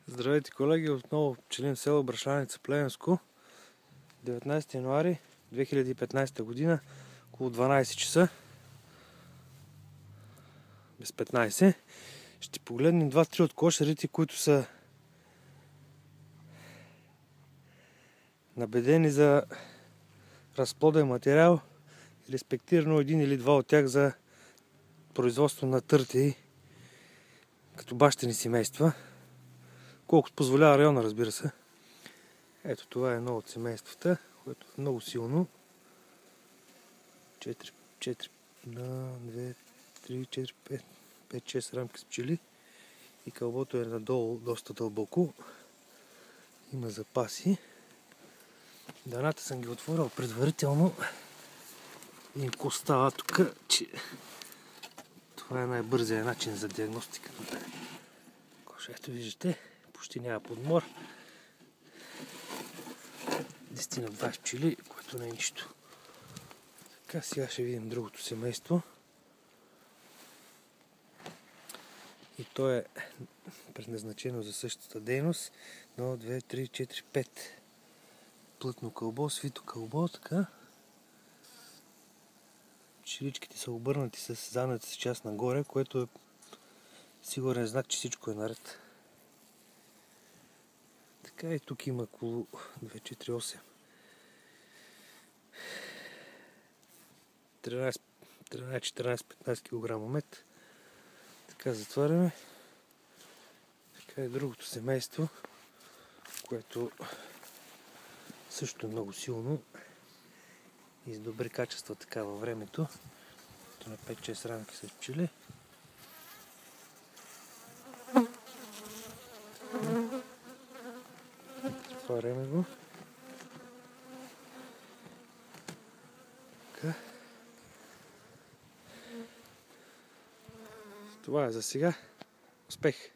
Здравейте, колеги! Отново пчелин село Бръшляница, Плевенско. 19 януари 2015 година, около 12 часа. Без 15. Ще погледнем 2-3 от кошерите, които са набедени за разплоден материал, респективно един или два от тях за производство на търтеи, като бащини семейства. Колкото позволява района, разбира се. Ето, това е едно от семействата, което е много силно. 4, 2, 3, 4, 5, 6 рамки с пчели. И кълбото е надолу доста дълбоко. Има запаси. Даната съм ги отворил предварително. И какво става тук, че това е най-бързият начин за диагностика. Ето виждате, почти няма подмор. 10 на 20 пчели, което не е нищо. Така, сега ще видим другото семейство. И то е предназначено за същата дейност. 1, 2, 3, 4, 5. Плътно кълбо, свито кълбо, така. Пчеличките са обърнати с задната си част нагоре, което е сигурен знак, че всичко е наред. Така и тук има около 2, 4, 8. 13, 14, 15 кг мед. Така затваряме. Така и другото семейство, което също е много силно и с добри качества така във времето. На 5-6 рамки с пчели. Затваряме го. Така. Това е за сега. Успех!